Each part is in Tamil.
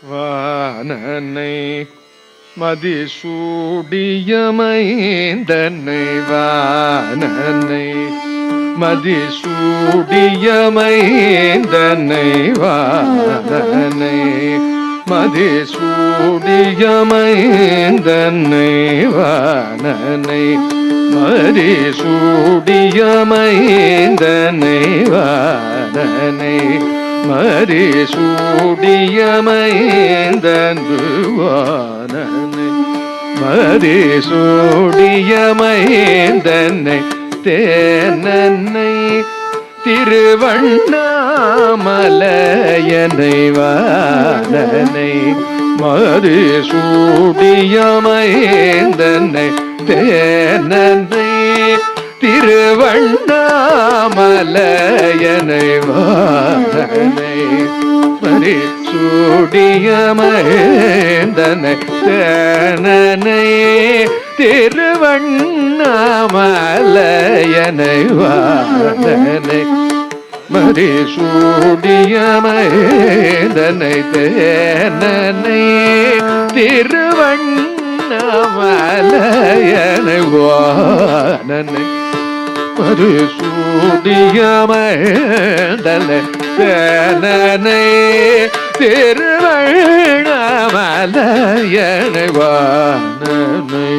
வானனை மதிசூடியமைந்தனை வானனை மதிசூடியமைந்தனை வானனை மதிசூடியமைந்தனை வானனை மதிசூடியமைந்தனை வானனை மதிசூடியமைந்தன்று வானனை மதிசூடியமைந்தனை தேனனை திருவண்ணாமலையனை வானனை மதிசூடியமைந்தனை தேனனை திருவண்ணாமலையனை வானனை மதிசூடியமைந்தனை தேனனை திருவண்ணாமலையனை வானனை மதிசூடியமைந்தனை தேனனை திருவண்ணாமலையனை வானனை மதிசூடியமைந்தனை தேனனை திருவண்ணாமலையனை வானனை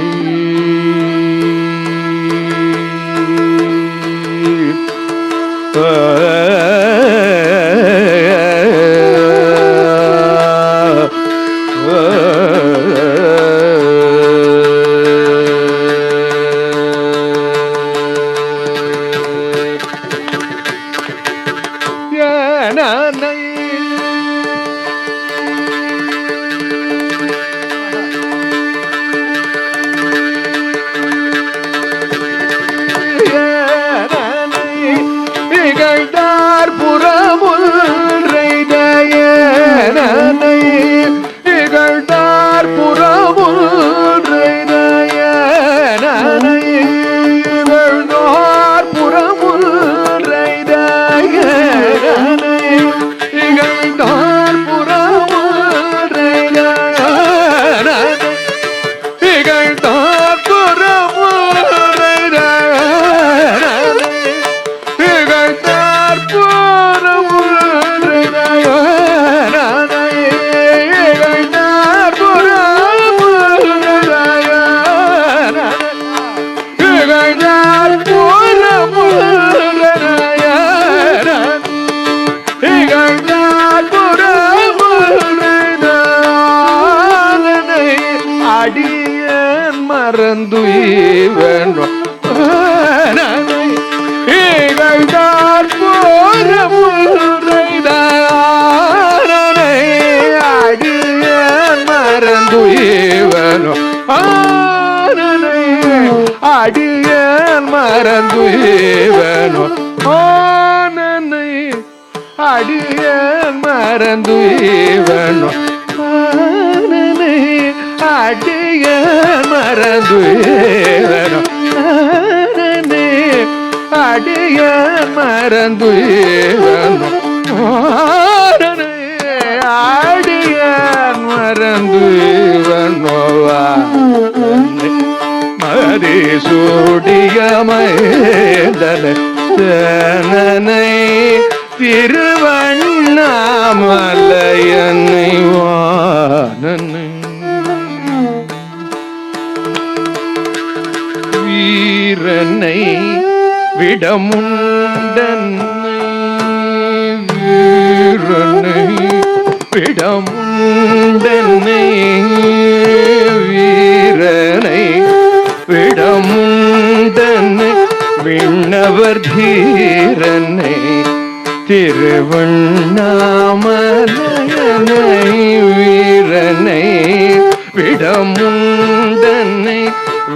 அடியேன் மறந்துவனோ ஆனனை அடியேன் மறந்துவனோ ஆனனை அடியேன் மறந்துவனோ ஆனனை அடியேன் மறந்துவனோ ஆனனை அடியேன் மறந்துவனோ மதிசூடியமைந்தனை தேனனை திருவண்ணாமலையனை வானனை வீரனை விடமுண்டனை வீரனை விடமுண்டனை வீரனை விடமுண்டனை விண்ணவர் தீரனை திருவண்ணாமலையனை வீரனை விடமுண்டனை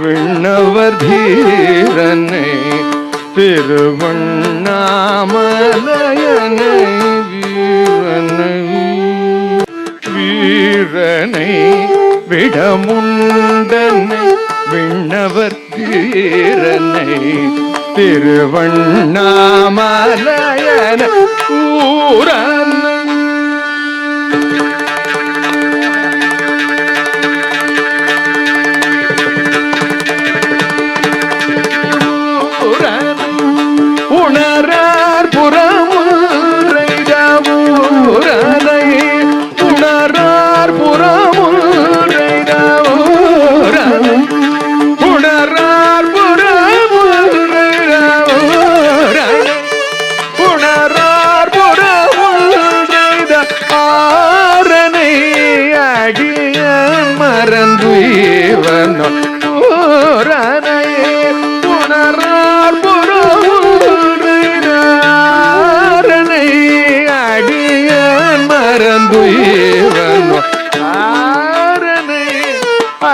விண்ணவர் தீரனை திருவண்ணாமலையனை வீரனை வீரனை விடமுண்டனை விண்ணவர் தீரனை திருவண்ணாமலையனை ஊரனை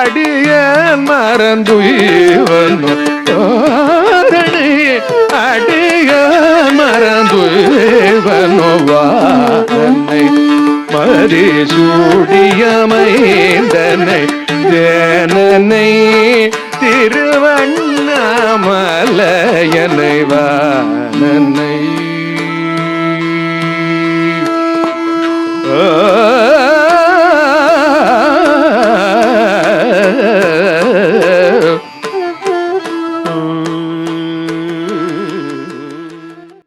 அடிய மறந்துவனோ தோரணை அடிய மறந்துவனோ வானை மதி சூடியமைந்தனை தேனனை திருவண்ணாமலையனை வானனை